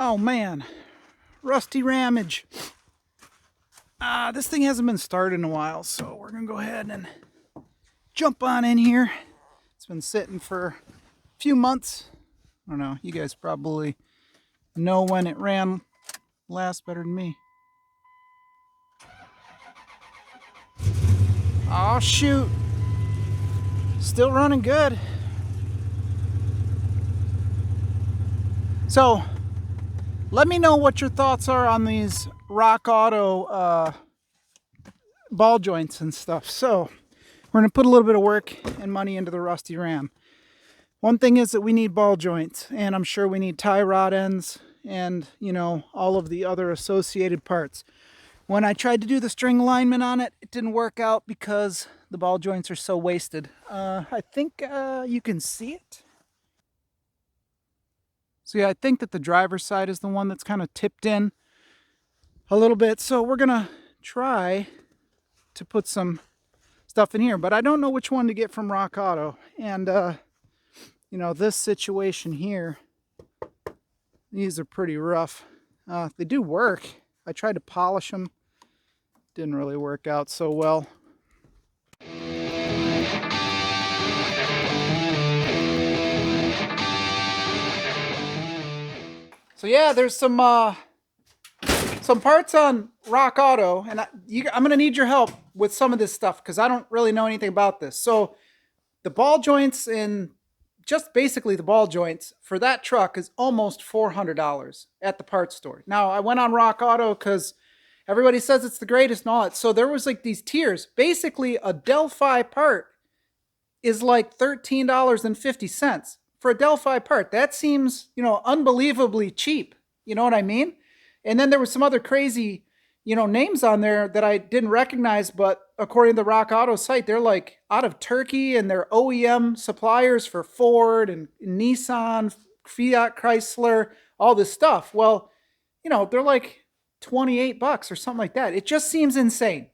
Oh man, rusty ramage. This thing hasn't been started in a while, so we're gonna go ahead and jump on in here. It's been sitting for a few months. I don't know, you guys probably know when it ran last better than me. Oh shoot, still running good. So let me know what your thoughts are on these Rock Auto ball joints and stuff. So we're going to put a little bit of work and money into the rusty ram. One thing is that we need ball joints, and I'm sure we need tie rod ends and, you know, all of the other associated parts. When I tried to do the string alignment on it, it didn't work out because the ball joints are so wasted. I think you can see it. So yeah, I think that the driver's side is the one that's kind of tipped in a little bit. So we're going to try to put some stuff in here, but I don't know which one to get from Rock Auto. And, you know, this situation here, these are pretty rough. They do work. I tried to polish them. Didn't really work out so well. So yeah, there's some parts on Rock Auto, and I'm going to need your help with some of this stuff because I don't really know anything about this. So the ball joints and just basically the ball joints for that truck is almost $400 at the parts store. Now, I went on Rock Auto because everybody says it's the greatest and all that. So there was like these tiers. Basically, a Delphi part is like $13.50 for a Delphi part. That seems, you know, unbelievably cheap. You know what I mean? And then there was some other crazy, you know, names on there that I didn't recognize, but according to the Rock Auto site, they're like out of Turkey and they're OEM suppliers for Ford and Nissan, Fiat Chrysler, all this stuff. Well, you know, they're like $28 or something like that. It just seems insane.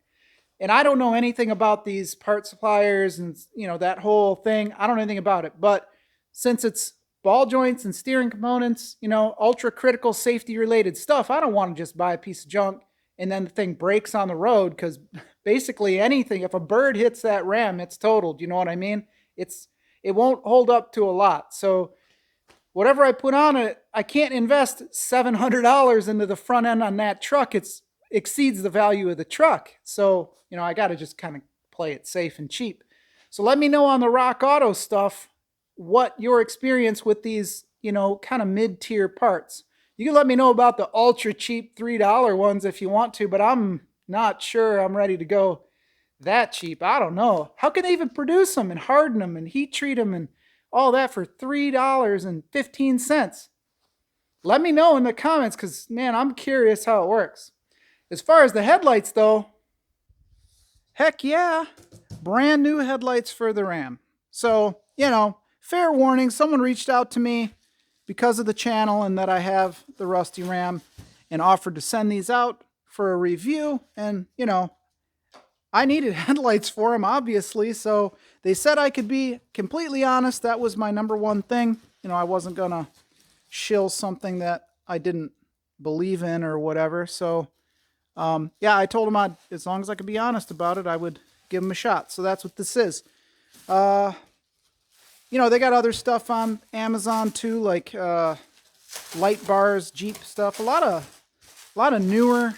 And I don't know anything about these part suppliers and, you know, that whole thing. I don't know anything about it. But since it's ball joints and steering components, you know, ultra critical safety related stuff, I don't want to just buy a piece of junk and then the thing breaks on the road, because basically anything, if a bird hits that ram, it's totaled. You know what I mean? It won't hold up to a lot. So whatever I put on it, I can't invest $700 into the front end on that truck. It exceeds the value of the truck. So, you know, I got to just kind of play it safe and cheap. So let me know on the Rock Auto stuff what your experience with these, you know, kind of mid-tier parts. You can let me know about the ultra cheap $3 ones if you want to, but I'm not sure I'm ready to go that cheap. I don't know. How can they even produce them and harden them and heat treat them and all that for $3.15? Let me know in the comments because, man, I'm curious how it works. As far as the headlights, though, heck yeah, brand new headlights for the Ram. So, you know, fair warning, someone reached out to me because of the channel and that I have the rusty Ram and offered to send these out for a review. And, you know, I needed headlights for them, obviously. So they said I could be completely honest. That was my number one thing. You know, I wasn't going to shill something that I didn't believe in or whatever. So, yeah, I told them as long as I could be honest about it, I would give them a shot. So that's what this is. You know, they got other stuff on Amazon too, like light bars, Jeep stuff, a lot of newer,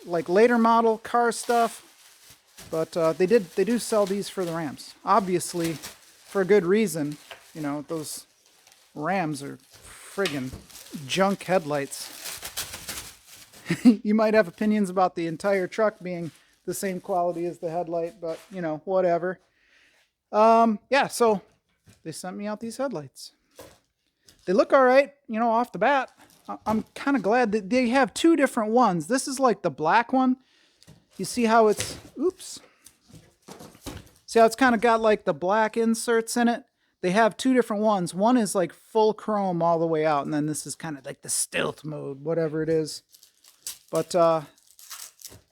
like later model car stuff. But they do sell these for the Rams, obviously for a good reason. You know, those Rams are friggin' junk headlights. You might have opinions about the entire truck being the same quality as the headlight, but you know, whatever. Yeah, so they sent me out these headlights. They look all right, you know, off the bat. I'm kind of glad that they have two different ones. This is like the black one. You see how it's, oops. See how it's kind of got like the black inserts in it? They have two different ones. One is like full chrome all the way out, and then this is kind of like the stealth mode, whatever it is. But,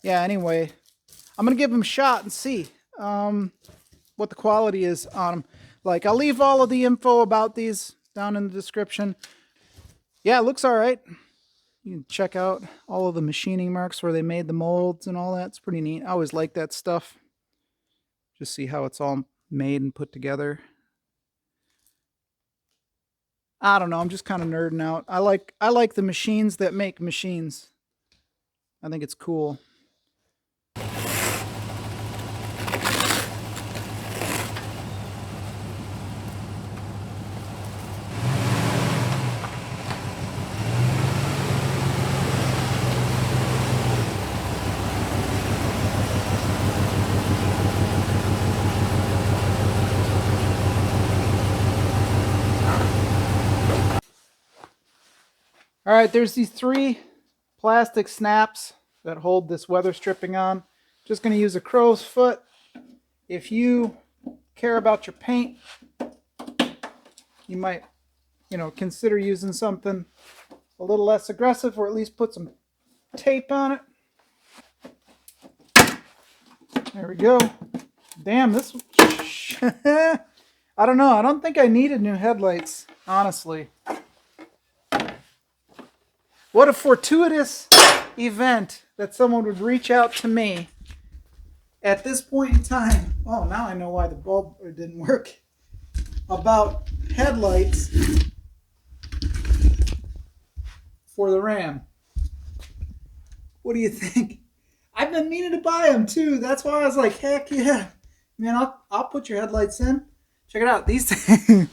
yeah, anyway, I'm going to give them a shot and see what the quality is on them. Like, I'll leave all of the info about these down in the description. Yeah, it looks all right. You can check out all of the machining marks where they made the molds and all that. It's pretty neat. I always like that stuff. Just see how it's all made and put together. I don't know. I'm just kind of nerding out. I like the machines that make machines. I think it's cool. All right, there's these 3 plastic snaps that hold this weather stripping on. Just going to use a crow's foot. If you care about your paint, you might, consider using something a little less aggressive, or at least put some tape on it. There we go. Damn, this I don't know. I don't think I needed new headlights, honestly. What a fortuitous event that someone would reach out to me at this point in time. Oh, now I know why the bulb didn't work. About headlights for the Ram. What do you think? I've been meaning to buy them too. That's why I was like, heck yeah. Man, I'll put your headlights in. Check it out. These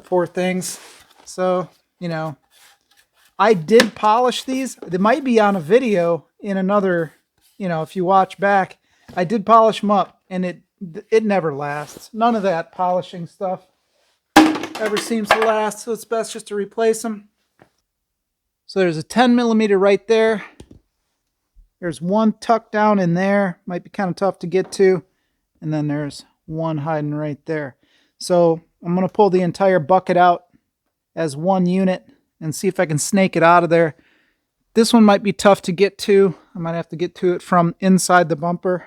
poor things. So, I did polish these. They might be on a video in another, if you watch back. I did polish them up, and it never lasts. None of that polishing stuff ever seems to last, so it's best just to replace them. So there's a 10 millimeter right there. There's one tucked down in there. Might be kind of tough to get to. And then there's one hiding right there. So I'm going to pull the entire bucket out as one unit and see if I can snake it out of there. This one might be tough to get to. I might have to get to it from inside the bumper.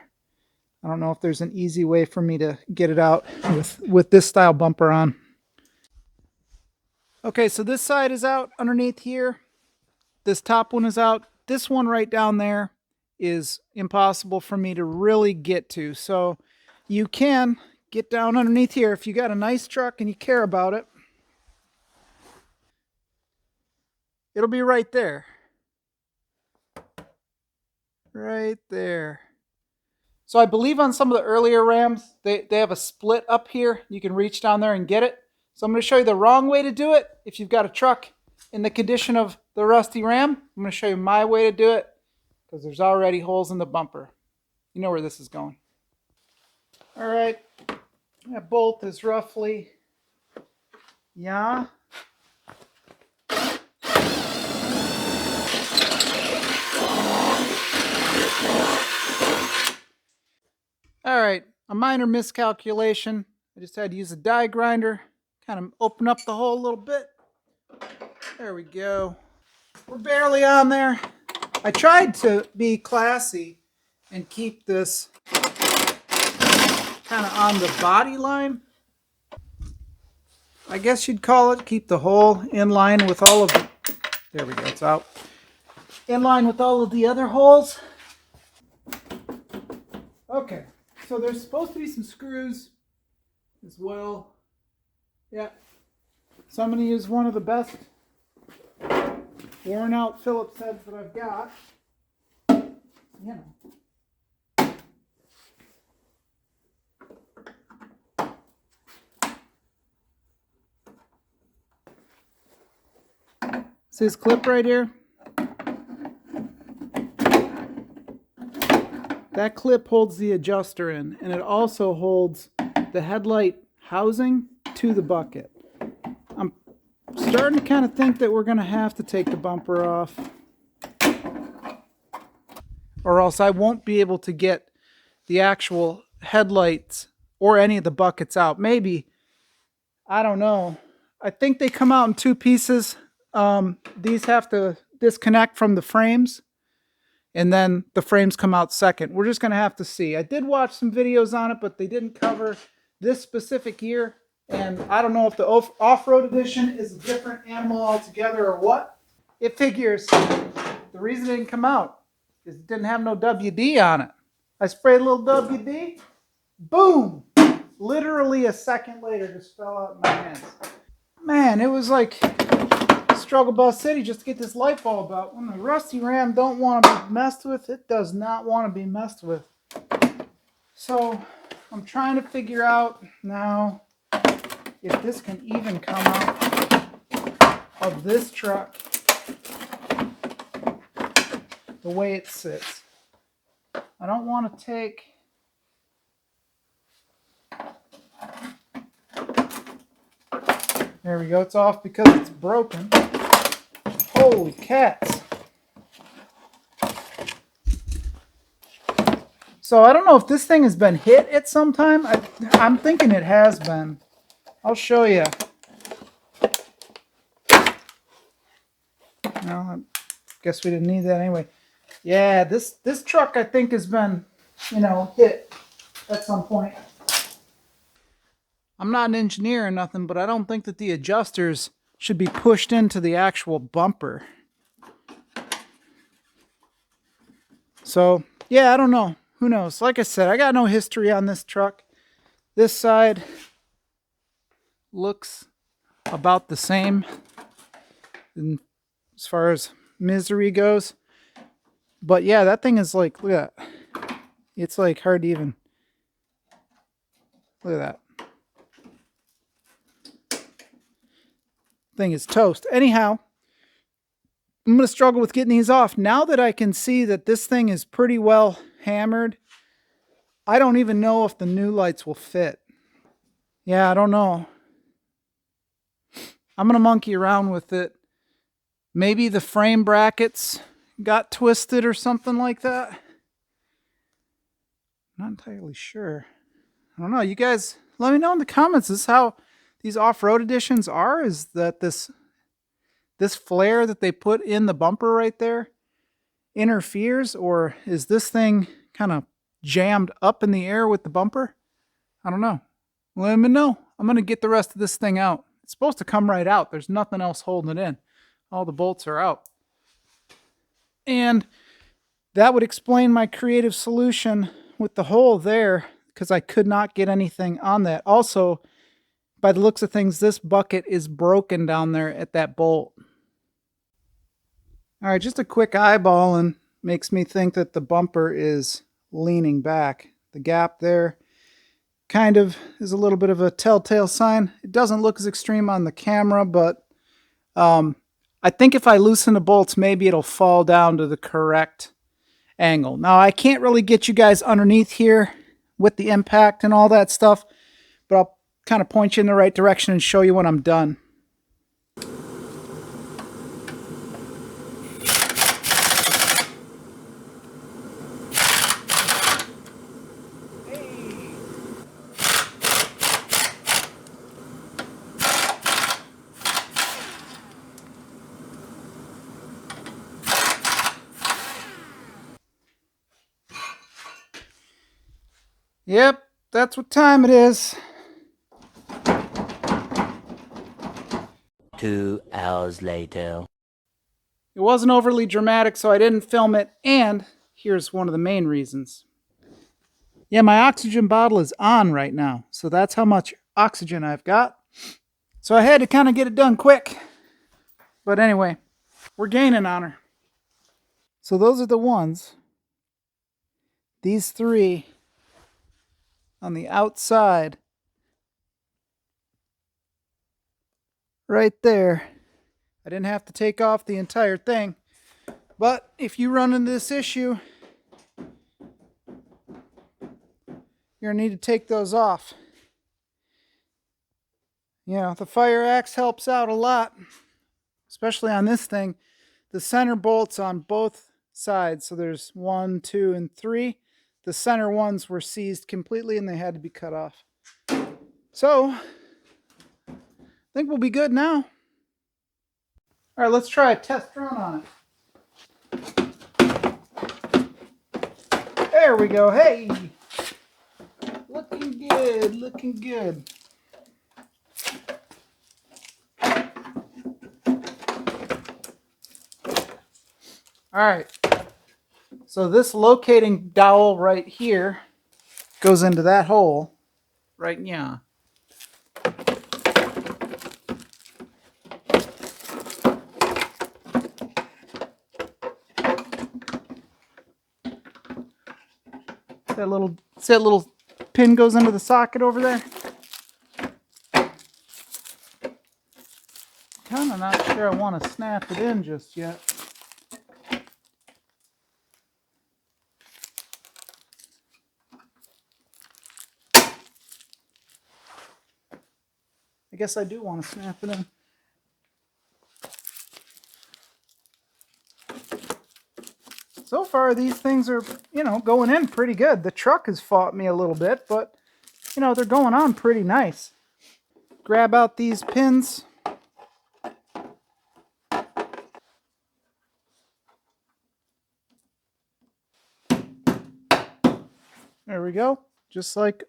I don't know if there's an easy way for me to get it out with this style bumper on. Okay, so this side is out underneath here. This top one is out. This one right down there is impossible for me to really get to. So you can get down underneath here if you got a nice truck and you care about it. It'll be right there. Right there. So I believe on some of the earlier Rams, they have a split up here. You can reach down there and get it. So I'm going to show you the wrong way to do it. If you've got a truck in the condition of the rusty Ram, I'm going to show you my way to do it because there's already holes in the bumper. You know where this is going. All right. That bolt is roughly, yeah. All right, a minor miscalculation. I just had to use a die grinder, kind of open up the hole a little bit. There we go. We're barely on there. I tried to be classy and keep this kind of on the body line. I guess you'd call it. Keep the hole in line with all of the, there we go, it's out. In line with all of the other holes. Okay, so there's supposed to be some screws as well. Yeah. So I'm going to use one of the best worn out Phillips heads that I've got. You know. See this clip right here? That clip holds the adjuster in, and it also holds the headlight housing to the bucket. I'm starting to kind of think that we're going to have to take the bumper off, or else I won't be able to get the actual headlights or any of the buckets out. Maybe, I don't know. I think they come out in 2 pieces. These have to disconnect from the frames, and then the frames come out second. We're just going to have to see. I did watch some videos on it, but they didn't cover this specific year And I don't know if the off-road edition is a different animal altogether or what. It figures the reason it didn't come out is it didn't have no WD on it. I sprayed a little WD, boom! Literally a second later, just fell out in my hands. Man, it was like struggle bus city just to get this light bulb out. When the rusty Ram don't want to be messed with, it does not want to be messed with. So I'm trying to figure out now if this can even come out of this truck the way it sits. I don't want to take there we go, it's off because it's broken. Holy cats. So I don't know if this thing has been hit at some time. I'm thinking it has been. I'll show you. No, I guess we didn't need that anyway. Yeah, this truck I think has been, hit at some point. I'm not an engineer or nothing, but I don't think that the adjusters should be pushed into the actual bumper. So, yeah, I don't know. Who knows? Like I said, I got no history on this truck. This side looks about the same as far as misery goes. But yeah, that thing is like, look at that. It's like hard to even, look at that. Thing is toast. Anyhow, I'm going to struggle with getting these off. Now that I can see that this thing is pretty well hammered, I don't even know if the new lights will fit. Yeah, I don't know. I'm going to monkey around with it. Maybe the frame brackets got twisted or something like that. I'm not entirely sure. I don't know. You guys, let me know in the comments. Is this how these off-road editions are? Is that this flare that they put in the bumper right there interferes, or is this thing kind of jammed up in the air with the bumper? I don't know. Let me know. I'm going to get the rest of this thing out. It's supposed to come right out. There's nothing else holding it in. All the bolts are out. And that would explain my creative solution with the hole there, because I could not get anything on that. Also, by the looks of things, this bucket is broken down there at that bolt. All right, just a quick eyeballing makes me think that the bumper is leaning back. The gap there kind of is a little bit of a telltale sign. It doesn't look as extreme on the camera, but I think if I loosen the bolts, maybe it'll fall down to the correct angle. Now, I can't really get you guys underneath here with the impact and all that stuff, but I'll kind of point you in the right direction and show you when I'm done. Yep, that's what time it is. 2 hours later. It wasn't overly dramatic, so I didn't film it, and here's one of the main reasons. Yeah, my oxygen bottle is on right now, so that's how much oxygen I've got. So I had to kind of get it done quick. But anyway, we're gaining on her. So those are the ones. These three on the outside. Right there. I didn't have to take off the entire thing. But if you run into this issue, you're going to need to take those off. You know, the fire axe helps out a lot, especially on this thing. The center bolts on both sides, so there's 1, 2, and 3. The center ones were seized completely and they had to be cut off. So, I think we'll be good now. All right, let's try a test run on it. There we go. Hey, looking good, looking good. All right. So this locating dowel right here goes into that hole right now. See that little pin goes into the socket over there? Kind of not sure I want to snap it in just yet. I guess I do want to snap it in. So far, these things are, going in pretty good. The truck has fought me a little bit, but, they're going on pretty nice. Grab out these pins. There we go. Just like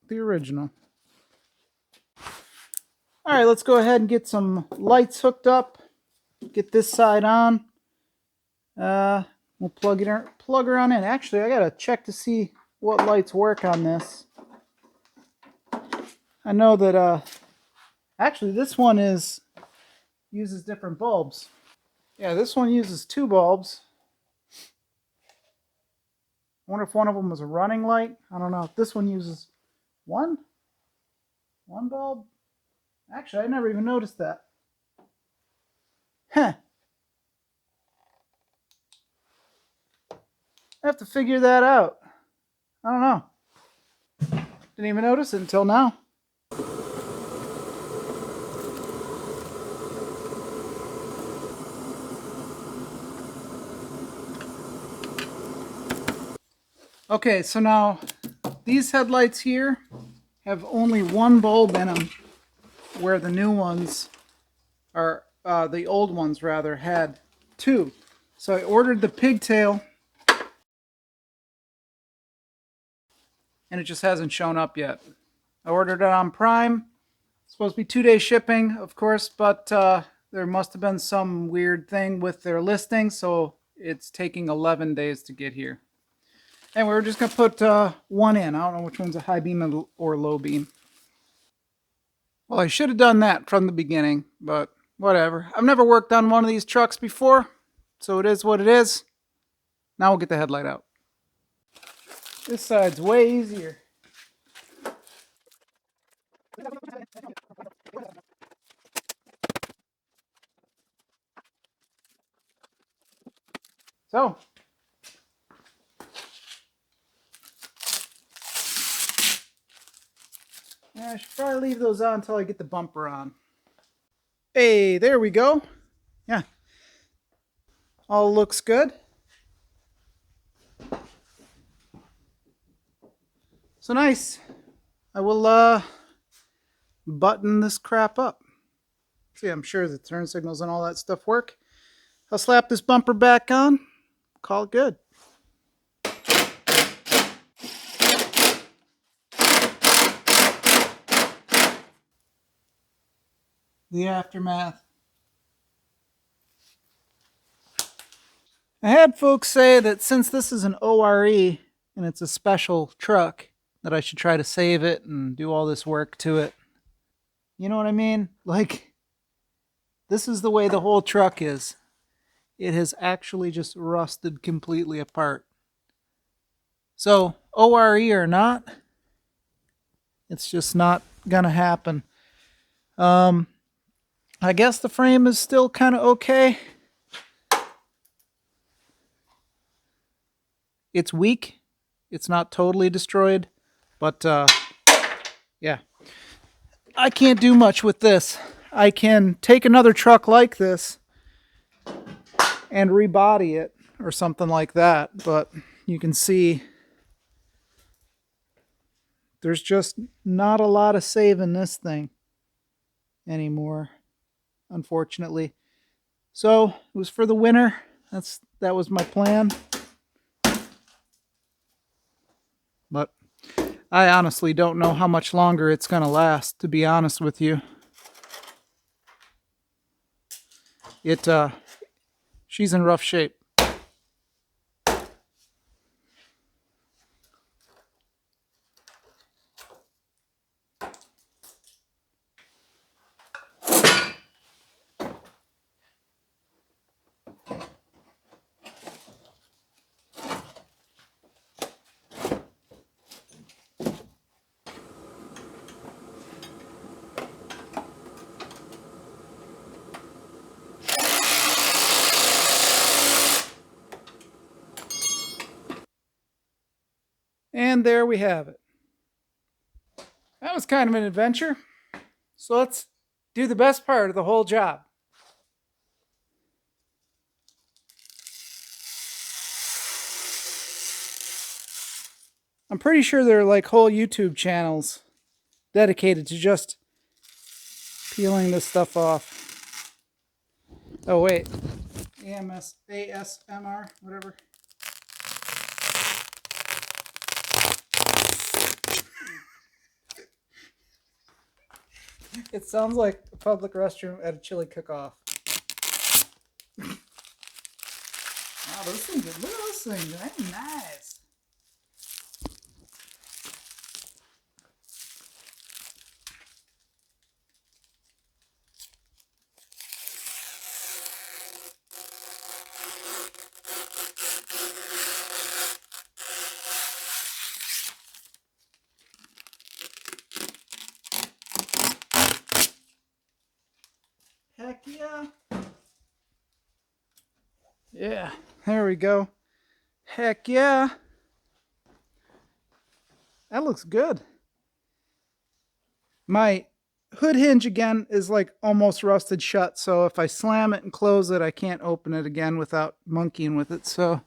the original. All right, let's go ahead and get some lights hooked up. Get this side on. We'll plug her on in. Actually, I gotta check to see what lights work on this. I know that actually this one uses different bulbs. Yeah, this one uses 2 bulbs. I wonder if one of them was a running light. I don't know. This one uses one bulb. Actually, I never even noticed that. Huh. I have to figure that out. I don't know. Didn't even notice it until now. Okay, so now these headlights here have only 1 bulb in them, where the new ones are, the old ones rather, had 2. So I ordered the pigtail, and it just hasn't shown up yet. I ordered it on Prime. It's supposed to be 2-day shipping, of course, but there must have been some weird thing with their listing, so it's taking 11 days to get here. And we're just going to put 1 in. I don't know which one's a high beam or low beam. Well, I should have done that from the beginning, but whatever. I've never worked on one of these trucks before, so it is what it is. Now we'll get the headlight out. This side's way easier. So, yeah, I should probably leave those on until I get the bumper on. Hey, there we go. Yeah. All looks good. So nice. I will button this crap up. See, I'm sure the turn signals and all that stuff work. I'll slap this bumper back on. Call it good. The aftermath. I had folks say that since this is an ORE and it's a special truck, that I should try to save it and do all this work to it. You know what I mean? Like, this is the way the whole truck is. It has actually just rusted completely apart. So, ORE or not, it's just not gonna happen. I guess the frame is still kind of okay. It's weak. It's not totally destroyed, but yeah. I can't do much with this. I can take another truck like this and rebody it or something like that, but you can see there's just not a lot of saving this thing anymore, unfortunately. So it was for the winter. That was my plan. But I honestly don't know how much longer it's going to last, to be honest with you. She's in rough shape. And there we have it. That was kind of an adventure. So let's do the best part of the whole job. I'm pretty sure there are like whole YouTube channels dedicated to just peeling this stuff off. Oh wait, ASMR, whatever. It sounds like a public restroom at a chili cook-off. Wow, those things, look at those things, they're nice. Heck yeah. Yeah, there we go. Heck yeah. That looks good. My hood hinge again is like almost rusted shut, so if I slam it and close it, I can't open it again without monkeying with it. So,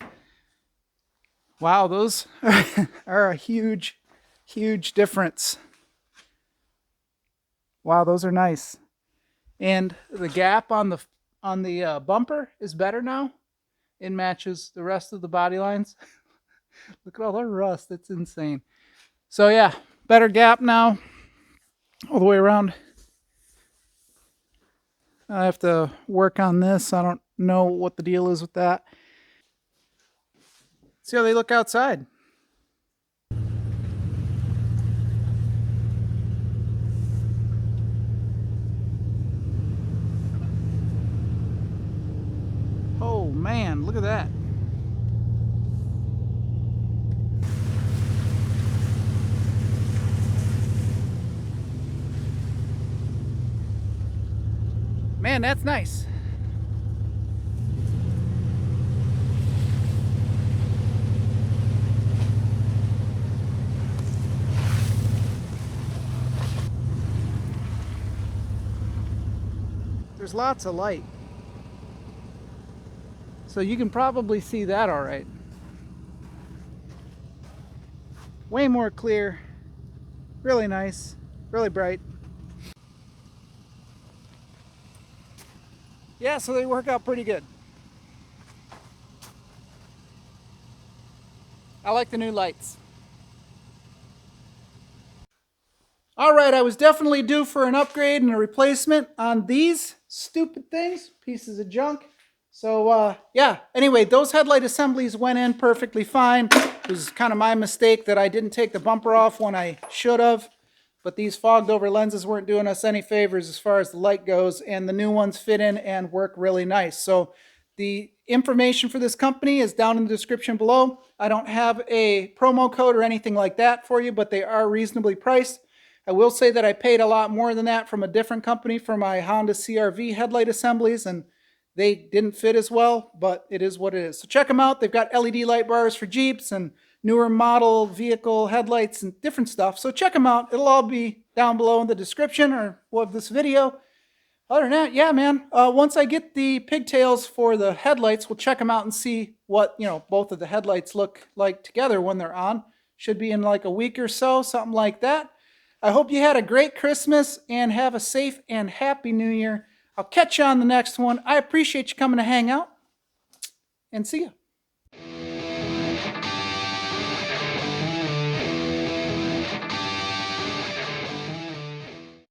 wow, those are a huge, huge difference. Wow, those are nice. And the gap on the bumper is better now. It matches the rest of the body lines. Look at all the rust. It's insane. So yeah, better gap now all the way around. I have to work on this. I don't know what the deal is with that. See how they look outside. Oh man, look at that. Man, that's nice. There's lots of light. So you can probably see that all right. Way more clear. Really nice. Really bright. Yeah, so they work out pretty good. I like the new lights. All right, I was definitely due for an upgrade and a replacement on these stupid things, pieces of junk. So yeah, anyway, those headlight assemblies went in perfectly fine. It was kind of my mistake that I didn't take the bumper off when I should have. But these fogged over lenses weren't doing us any favors as far as the light goes, and the new ones fit in and work really nice. So the information for this company is down in the description below. I don't have a promo code or anything like that for you, but they are reasonably priced. I will say that I paid a lot more than that from a different company for my Honda CR-V headlight assemblies, and they didn't fit as well, but it is what it is. So check them out. They've got LED light bars for Jeeps and newer model vehicle headlights and different stuff. So check them out. It'll all be down below in the description or of this video. Other than that, yeah, man. Once I get the pigtails for the headlights, we'll check them out and see what, both of the headlights look like together when they're on. Should be in like a week or so, something like that. I hope you had a great Christmas and have a safe and happy New Year. I'll catch you on the next one. I appreciate you coming to hang out, and see ya.